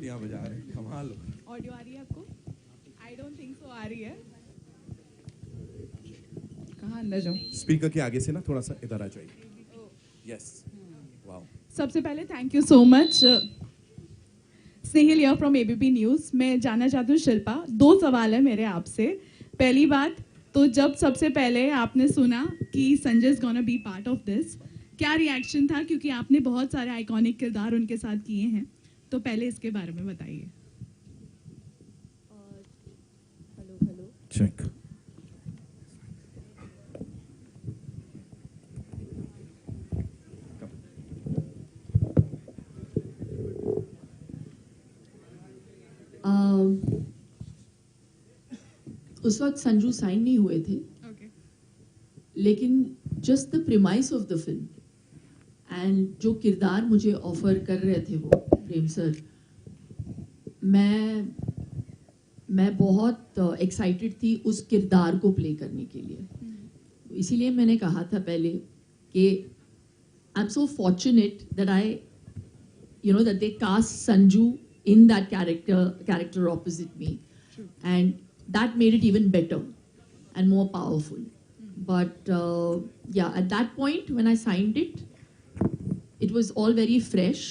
सीटियां बजा रहे हैं, कमाल हो। ऑडियो आ रही है आपको? आई डोंट थिंक सो आ रही है। कहाँ अंदर जाऊँ? स्पीकर के आगे से ना थोड़ा सा इधर आ जाइए। Yes, wow. सबसे पहले thank you so much. Snehil here from ABP news. मैं जानना चाहती हूँ शिल्पा, 2 सवाल है मेरे आपसे। पहली बात तो जब सबसे पहले आपने सुना कि Sanjay is gonna be part of this, क्या रिएक्शन था? क्योंकि आपने बहुत सारे आइकॉनिक किरदार उनके साथ किए हैं, तो पहले इसके बारे में बताइए। हेलो। चेक। उस वक्त संजू साइन नहीं हुए थे, लेकिन just the premise of the film and जो किरदार मुझे ऑफर कर रहे थे वो प्रेम सर, मैं बहुत एक्साइटेड थी उस किरदार को प्ले करने के लिए। इसीलिए मैंने कहा था पहले कि I am so fortunate that that they cast Sanju in that character opposite me, and that made it even better and more powerful. But yeah, at that point when I signed it, it was all very fresh,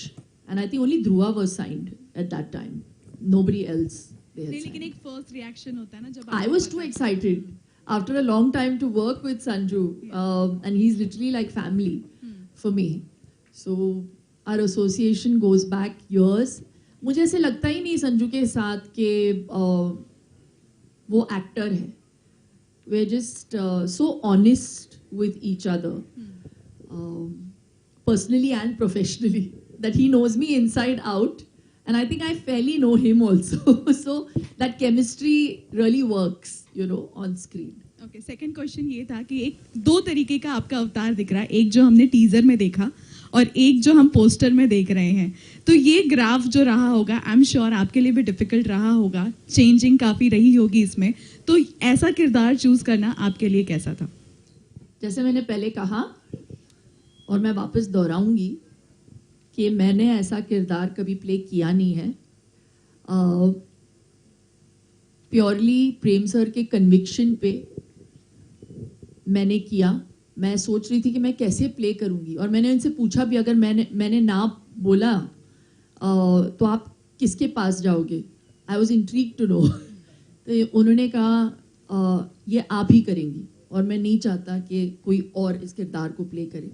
and I think only Dhruva was signed at that time. Nobody else they had लेकिन signed. एक first reaction होता है ना जब I was too excited after a long time to work with Sanju, and he's literally like family for me. So our association goes back years. मुझे ऐसे लगता ही नहीं संजू के साथ कि वो एक्टर है. We're just so honest with each other, personally and professionally, that he knows me inside out, and I think I fairly know him also. So that chemistry really works, on screen. Okay, second question ये था कि एक 2 तरीके का आपका अवतार दिख रहा है, एक जो हमने टीजर में देखा और एक जो हम पोस्टर में देख रहे हैं। तो ये ग्राफ जो रहा होगा, आई एम श्योर आपके लिए भी डिफिकल्ट रहा होगा, चेंजिंग काफ़ी रही होगी इसमें। तो ऐसा किरदार चूज करना आपके लिए कैसा था? जैसे मैंने पहले कहा और मैं वापस दोहराऊंगी कि मैंने ऐसा किरदार कभी प्ले किया नहीं है। प्योरली प्रेम सर के कन्विक्शन पे मैंने किया। मैं सोच रही थी कि मैं कैसे प्ले करूंगी, और मैंने उनसे पूछा भी, अगर मैंने ना बोला तो आप किसके पास जाओगे? I was intrigued to know. तो उन्होंने कहा ये आप ही करेंगी, और मैं नहीं चाहता कि कोई और इस किरदार को प्ले करे।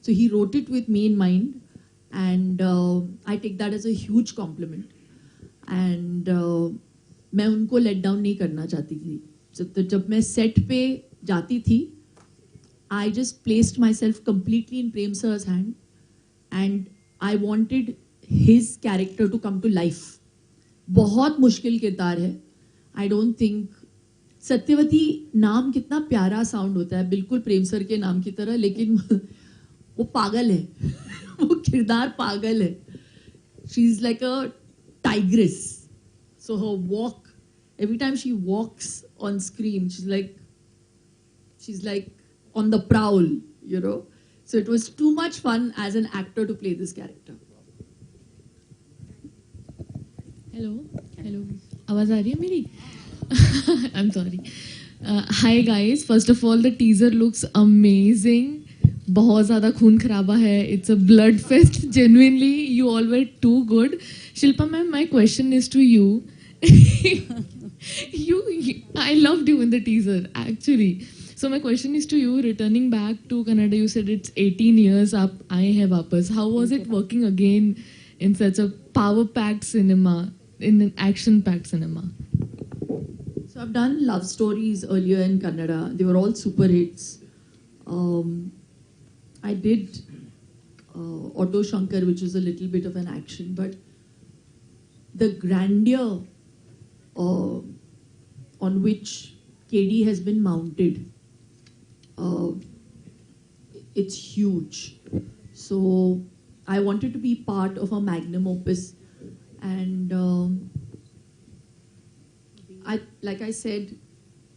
So he wrote it with me in mind, and I take that as a huge compliment, and मैं उनको लेट डाउन नहीं करना चाहती थी। तो जब मैं सेट पे जाती थी, I just placed myself completely in Prem sir's hand, and I wanted his character to come to life. बहुत मुश्किल किरदार है। I don't think सत्यवती नाम कितना प्यारा साउंड होता है, बिल्कुल प्रेम सर के नाम की तरह, लेकिन वो पागल है। वो किरदार पागल है। She is like a tigress. So her walk, every time she walks on screen, she's like on the prowl, So it was too much fun as an actor to play this character. Hello. आवाज आ रही है मेरी? I'm sorry. Hi guys. First of all, the teaser looks amazing. बहुत ज़्यादा खून खराबा है. It's a blood fest. Genuinely, you all were too good. Shilpa ma'am, my question is to you. I loved you in the teaser, actually. So my question is to you, returning back to Kannada, you said it's 18 years आप आए हैं वापस. How was it working again in such a power-packed cinema, in an action-packed cinema? So I've done love stories earlier in Kannada. They were all super hits. I did Auto Shankar, which was a little bit of an action, but the grandeur on which KD has been mounted, it's huge. So I wanted to be part of a magnum opus, and like I said,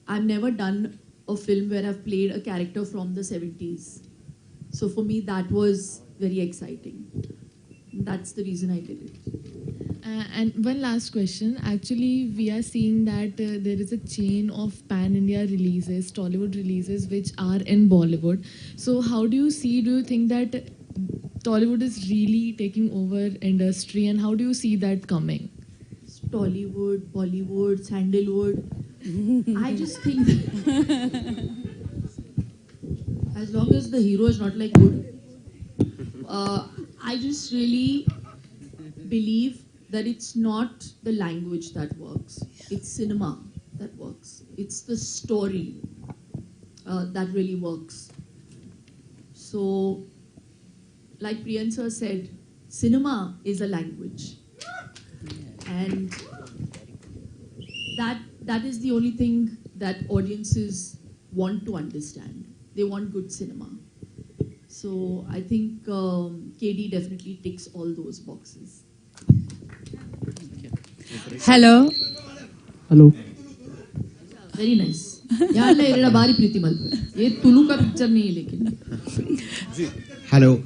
I've never done a film where I've played a character from the 70s. So for me, that was very exciting. That's the reason I did it. And one last question. Actually, we are seeing that there is a chain of pan-India releases, Tollywood releases, which are in Bollywood. So, how do you see? Do you think that Tollywood is really taking over industry, and how do you see that coming? Tollywood, Bollywood, Sandalwood. I just think as long as the hero is not like good, I just really believe that it's not the language that works. It's cinema that works. It's the story that really works. So, like Priyanka said, cinema is a language. And that is the only thing that audiences want to understand. They want good cinema. So I think KD definitely ticks all those boxes. Hello. Hello. Very nice. यार ले रेड़ा बारी प्रीति मल पे ये तुलु का picture नहीं है लेकिन Hello.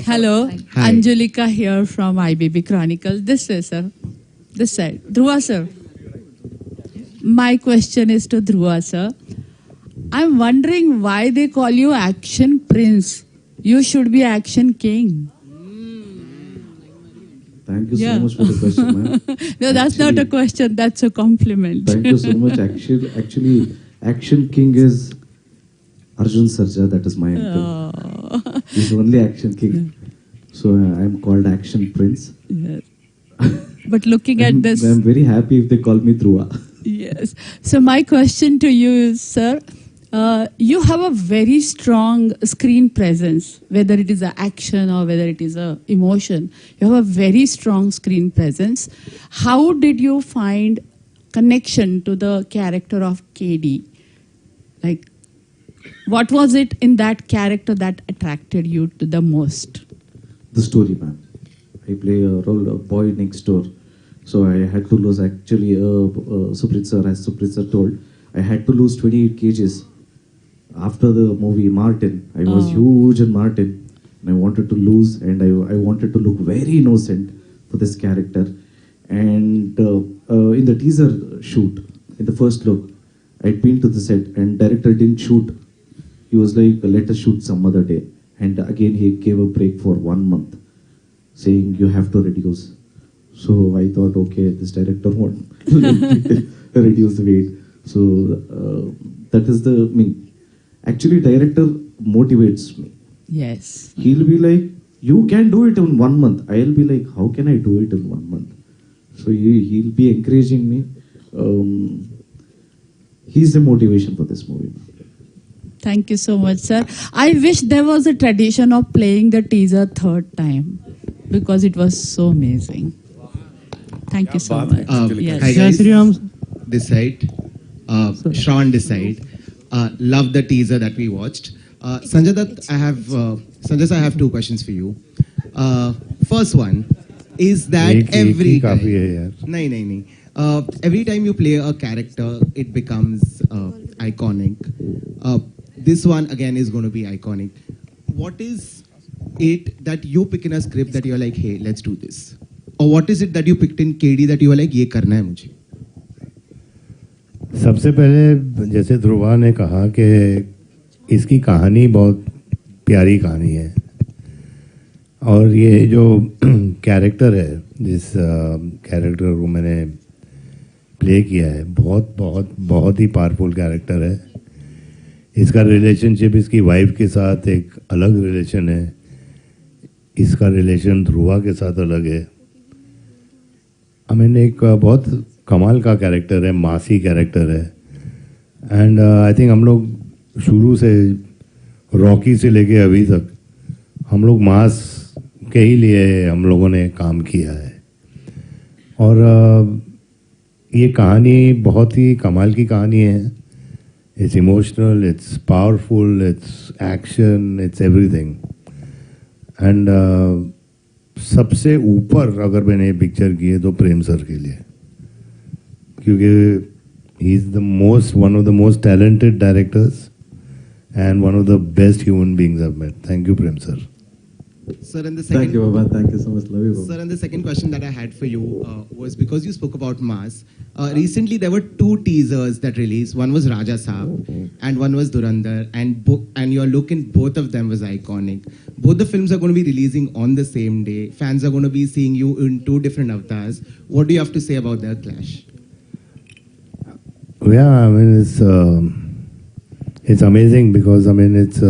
Hello. Hi. Anjulika here from IBB Chronicle. This way, sir. This side. Dhruva, sir. My question is to Dhruva, sir. I'm wondering why they call you Action Prince. You should be Action King. Thank you Yeah. so much for the question, ma'am. No, that's not a Actually- question. That's a compliment. Thank you so much. Actually, Action King is Arjun Sarja. That is my uncle. Oh, He's only Action King. So I'm called Action Prince. yes. But looking at And this, I'm very happy if they call me Dhruva. yes. So my question to you is, sir, you have a very strong screen presence, whether it is an action or whether it is a emotion. You have a very strong screen presence. How did you find connection to the character of KD? Like, what was it in that character that attracted you to the most? The story, ma'am. I play a role of boy next door. So I had to lose, actually, Suprit sir, as Suprit sir told, I had to lose 28 kgs. After the movie Martin, I was Oh. huge in Martin. And I wanted to lose, and I wanted to look very innocent for this character. And in the teaser shoot, in the first look, I'd been to the set, and director didn't shoot. He was like, let us shoot some other day. And again, he gave a break for 1 month, saying, you have to reduce. So I thought, okay, this director won't let me reduce the weight. So that is the, actually director motivates me. Yes. He'll be like, you can do it in 1 month. I'll be like, how can I do it in 1 month? So he'll be encouraging me. He's the motivation for this movie. Thank you so much, sir. I wish there was a tradition of playing the teaser third time because it was so amazing. Thank you so baat much. hai, Yes. Hi Jai guys. Shri Ram. This side. Shravan this side. Love the teaser that we watched. Sanjay Dutt, Sanjay sir, I have two questions for you. First one is that every time, काफी है यार. नहीं. Every time you play a character, it becomes iconic. This one again is going to be iconic. What is it that you pick in a script that you're like, hey, let's do this? Or what is it that you picked in KD that you were like, ये करना है मुझे? सबसे पहले जैसे ध्रुवा ने कहा कि इसकी कहानी बहुत प्यारी कहानी है और ये जो कैरेक्टर है जिस कैरेक्टर को मैंने प्ले किया है बहुत बहुत बहुत ही पावरफुल कैरेक्टर है. इसका रिलेशनशिप इसकी वाइफ के साथ एक अलग रिलेशन है. इसका रिलेशन ध्रुवा के साथ अलग है. आई मीन एक बहुत कमाल का कैरेक्टर है, मासी कैरेक्टर है. एंड आई थिंक हम लोग शुरू से रॉकी से लेके अभी तक हम लोग मास के ही लिए हम लोगों ने काम किया है. और ये कहानी बहुत ही कमाल की कहानी है. It's emotional, it's powerful, it's action, it's everything. And सबसे ऊपर अगर मैंने ये पिक्चर की है तो प्रेम सर के लिए, क्योंकि he is the most one of the most talented directors and one of the best human beings I have met. Thank you Prem sir. Sir, and the Thank second. you, Baba. Thank you so much. Love you, Baba. Sir, and the second question that I had for you was because you spoke about mass. Recently, there were 2 teasers that released. One was Raja Saab and one was Durandar, and your look in both of them was iconic. Both the films are going to be releasing on the same day. Fans are going to be seeing you in 2 different avatars. What do you have to say about their clash? Yeah, I mean it's amazing because I mean it's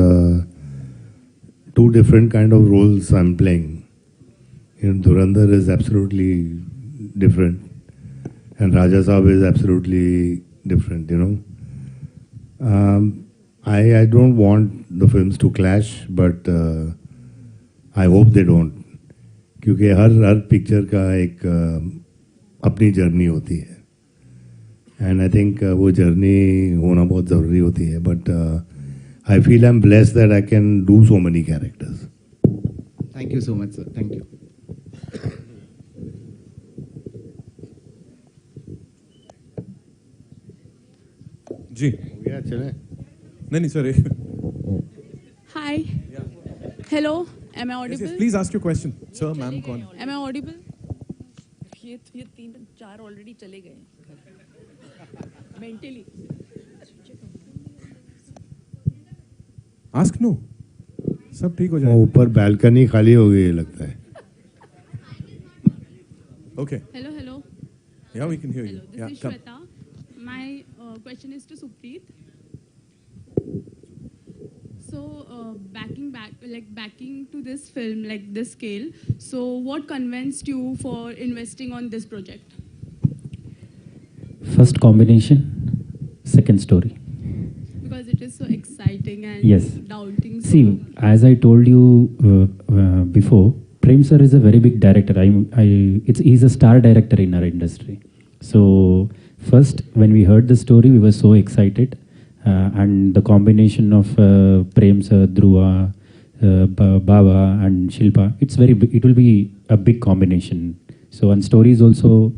2 different kind of roles I'm playing. You know, Durandar is absolutely different, and Raja Saab is absolutely different. You know, I don't want the films to clash, but I hope they don't, क्योंकि हर picture का एक अपनी journey होती है. And I think वो journey होना बहुत ज़रूरी होती है. But I feel I'm blessed that I can do so many characters. Thank you so much, sir. Thank you. Ji Yeah, चले. नहीं sorry. Hi. Hello. Am I Yes, audible? please ask your question. Sir, ma'am, कौन? Am I audible? ये 3-4 already चले गए mentally. Ask no. सब ठीक हो वो जाएगा. ऊपर बैल्कनी खाली हो गई लगता है. Okay. Hello, hello. Yeah, we can hear you. Hello, this Yeah, is come. Shweta. My question is to Supreet. So, backing to this film, like this scale. So, what convinced you for investing on this project? First combination, second story. Because it is so exciting and Yes. doubting. See, as I told you before, Prem sir is a very big director. He's a star director in our industry. So first, when we heard the story, we were so excited, and the combination of Prem sir, Dhruva, Baba, and Shilpa, it's very big. It will be a big combination. So and story is also,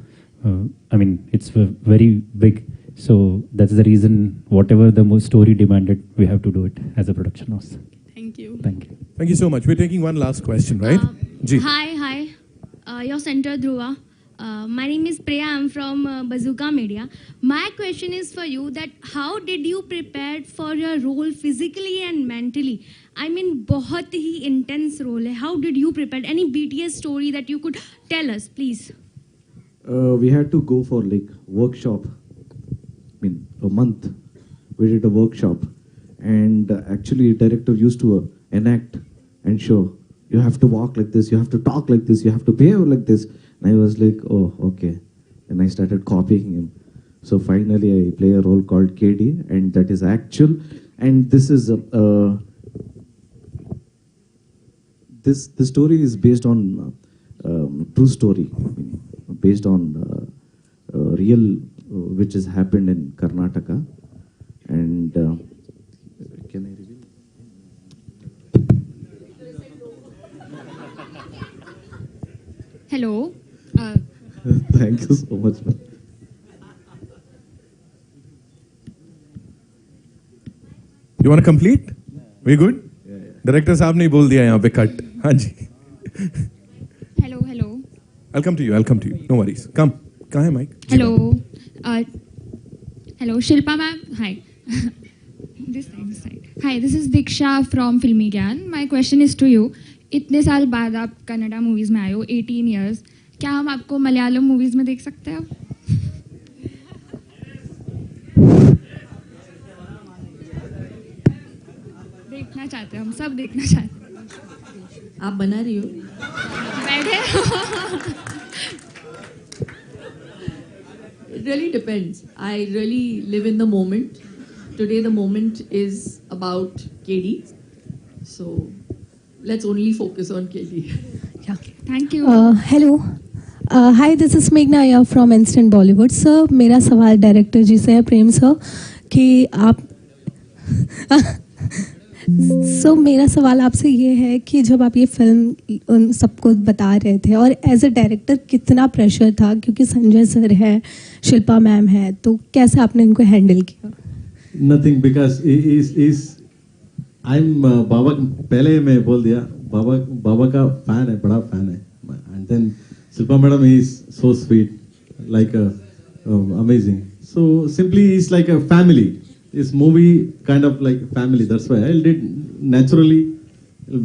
it's very big. So that's the reason, whatever the story demanded, we have to do it as a production house. Thank you. Thank you. Thank you so much. We're taking one last question, right? Ji. Hi. Your center, Dhruva. My name is Priya. I'm from Bazooka Media. My question is for you that how did you prepare for your role physically and mentally? I mean, बहुत ही intense role है. How did you prepare? Any BTS story that you could tell us, please? We had to go for like workshop. A month. We did a workshop, and actually, director used to enact and show. You have to walk like this. You have to talk like this. You have to behave like this. And I was like, oh, okay. And I started copying him. So finally, I play a role called KD, and that is actual. And this is this story is based on true story, based on real which has happened in Karnataka. And can I reveal? Hello. Thank you so much, man. You want to complete? We good? Director साहब ने बोल दिया यहाँ पे cut. हाँ जी. Hello. I'll come to you. No worries. Come. कहाँ है mic? Hello. Hello, Shilpa ma'am. Hi. This side. Hi, this is Diksha from Filmi Gyan. My question is to you. इतने साल बाद आप कन्नड़ा मूवीज में आए हो, 18 years. क्या हम आपको मलयालम मूवीज में देख सकते हैं अब? देखना चाहते हैं, हम सब देखना चाहते हैं. आप बना रही हो? बैठे. It really depends. I really live in the moment. Today the moment is about KD. So let's only focus on KD. Thank you. Hello hi this is मेघना Iyer from Instant Bollywood. Sir मेरा सवाल director जी से है, प्रेम sir, कि आप सो मेरा सवाल आपसे ये है कि जब आप ये फिल्म उन सबको बता रहे थे और एज अ डायरेक्टर कितना प्रेशर था, क्योंकि संजय सर है, शिल्पा मैम है, तो कैसे आपने इनको हैंडल किया? Nothing, because आई एम बाबा, पहले मैं बोल दिया बाबा का फैन है, बड़ा फैन है. And then Shilpa madam is so sweet, like amazing. So simply it's like a family. This movie kind of like family. That's why I did naturally,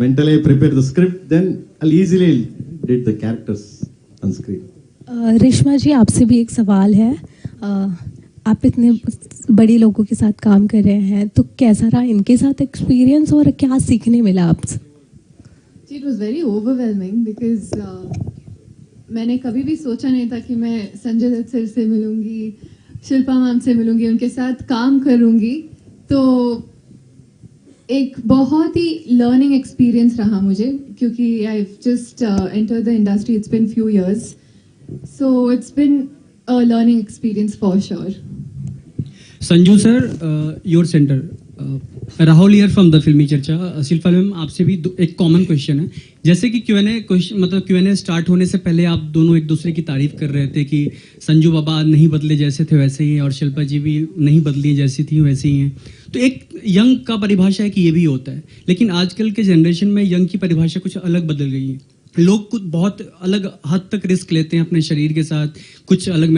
mentally I prepared the script. Then I'll easily did the characters on screen. Reshma ji, आपसे भी एक सवाल है. आप इतने बड़े लोगों के साथ काम कर रहे हैं, तो कैसा रहा इनके साथ एक्सपीरियंस और क्या सीखने मिला आपसे? जी, it was very overwhelming because मैंने कभी भी सोचा नहीं था कि मैं संजय दत्त सर से मिलूंगी, शिल्पा मैम से मिलूंगी, उनके साथ काम करूंगी. तो एक बहुत ही लर्निंग एक्सपीरियंस रहा मुझे, क्योंकि I just enter the industry, it's been few years, so it's been a learning experience for sure. Sanju sir, your centre. Rahul here from the फिल्मी चर्चा. शिल्पा मैम, आपसे भी एक कॉमन क्वेश्चन है. जैसे कि क्यूएनए स्टार्ट होने से पहले आप दोनों एक दूसरे की तारीफ कर रहे थे कि संजू बाबा नहीं बदले, जैसे थे वैसे ही, और शिल्पा जी भी नहीं बदली, जैसी थी वैसे ही हैं. तो एक यंग का परिभाषा है कि ये भी होता है, लेकिन आजकल के जनरेशन में यंग की परिभाषा कुछ अलग बदल गई है. लोग कुछ बहुत अलग हद तक रिस्क लेते हैं अपने शरीर के साथ, कुछ अलग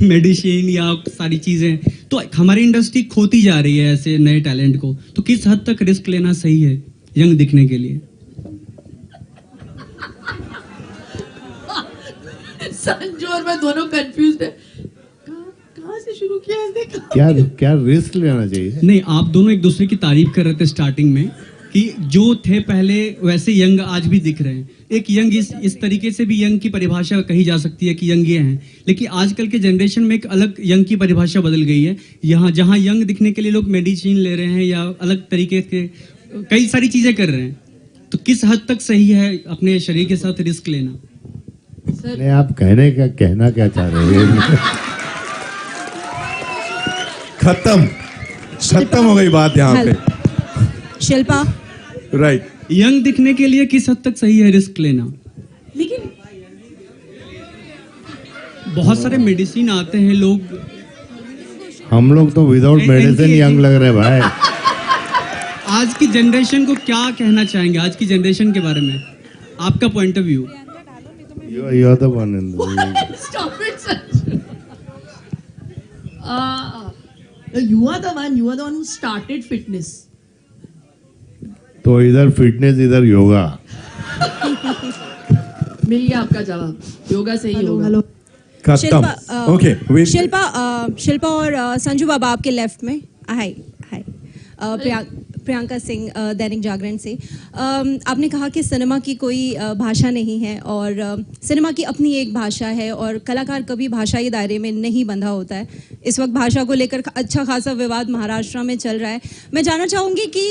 मेडिसिन या सारी चीजें. तो हमारी इंडस्ट्री खोती जा रही है ऐसे नए टैलेंट को. तो किस हद तक रिस्क लेना सही है यंग दिखने के लिए? संजू और मैं दोनों कंफ्यूज्ड है. कहाँ से शुरू किया इसने? क्या रिस्क लेना चाहिए? नहीं, आप दोनों एक दूसरे की तारीफ कर रहे थे स्टार्टिंग में कि जो थे पहले वैसे यंग आज भी दिख रहे हैं. एक यंग इस तरीके से भी यंग की परिभाषा कही जा सकती है कि यंग ये हैं, लेकिन आजकल के जनरेशन में एक अलग यंग की परिभाषा बदल गई है. यहाँ जहाँ यंग दिखने के लिए लोग मेडिसिन ले रहे हैं या अलग तरीके के कई सारी चीजें कर रहे हैं. तो किस हद तक सही है अपने शरीर के साथ रिस्क लेना? नहीं, आप कहना क्या चाह रहे हैं? खत्म हो गई बात यहाँ पे. शिल्पा, राइट. यंग दिखने के लिए किस हद तक सही है रिस्क लेना? लेकिन बहुत सारे मेडिसिन आते हैं, लोग, हम लोग तो विदाउट मेडिसिन यंग लग रहे हैं भाई. आज की जनरेशन को क्या कहना चाहेंगे, आज की जनरेशन के बारे में आपका point of view? You are the one in the... Stop it, Sanjay. You are the one who started fitness. तो इधर फिटनेस, इधर योगा. मिल गया आपका जवाब, योगा से ही होगा. खत्म. ओके, शिल्पा और संजू बाबा आपके लेफ्ट में. हाय. प्रियंका सिंह, दैनिक जागरण से. आपने कहा कि सिनेमा की कोई भाषा नहीं है और सिनेमा की अपनी एक भाषा है और कलाकार कभी भाषाई दायरे में नहीं बंधा होता है. इस वक्त भाषा को लेकर अच्छा खासा विवाद महाराष्ट्र में चल रहा है. मैं जानना चाहूँगी कि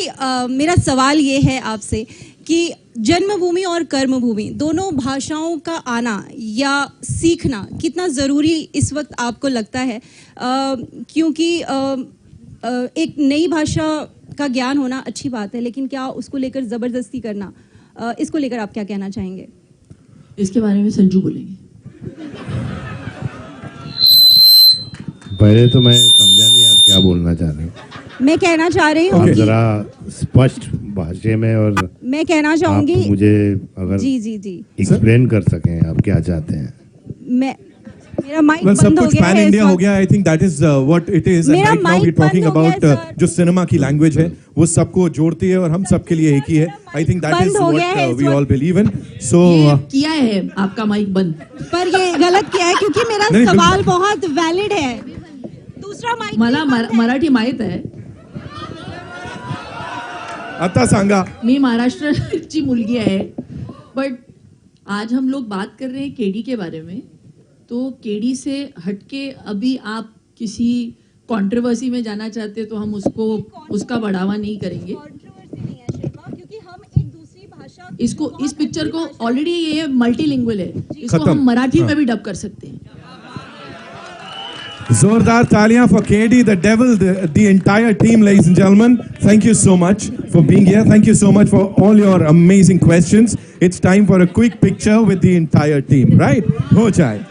मेरा सवाल ये है आपसे कि जन्मभूमि और कर्मभूमि दोनों भाषाओं का आना या सीखना कितना ज़रूरी इस वक्त आपको लगता है? क्योंकि एक नई भाषा का ज्ञान होना अच्छी बात है, लेकिन क्या उसको लेकर ज़बरदस्ती करना, इसको लेकर आप क्या कहना चाहेंगे? इसके बारे में संजू बोलेंगे. पहले तो मैं समझा नहीं आप क्या बोलना चाह रहे हो. मैं कहना चाह रही हूँ आप जरा स्पष्ट भाषा में और मैं कहना चाहूँगी आप मुझे अगर जी एक्सप्लेन कर सकें आप क्या चाहते हैं. मेरा माइक सब बंद हो कुछ गया पैन है. इंडिया हो गया. I think that is what it is. And right now we talking about जो सिनेमा की लैंग्वेज है वो सबको जोड़ती है और हम सबके लिए एक ही है. I think that is what we all believe in. So किया है आपका माइक बंद, पर ये गलत किया है क्योंकि मेरा सवाल बहुत वैलिड है. दूसरा माइक मला मराठी माहित आहे. आता सांगा. मी महाराष्ट्राची मुलगी आहे, बट आज हम लोग बात कर रहे हैं केडी के बारे में. तो केडी से हटके अभी आप किसी कंट्रोवर्सी में जाना चाहते हैं तो हम उसका बढ़ावा नहीं करेंगे. क्योंकि हम एक दूसरी भाषा इसको, इस पिक्चर को ऑलरेडी ये मल्टीलिंगुअल है, इसको हम मराठी में भी डब कर सकते हैं. जोरदार तालियां for KD, the devil, the entire team, ladies and gentlemen. Thank you so much for being here. Thank you so much for all your amazing questions. It's time for a quick picture with the entire team, right? Ho jaye.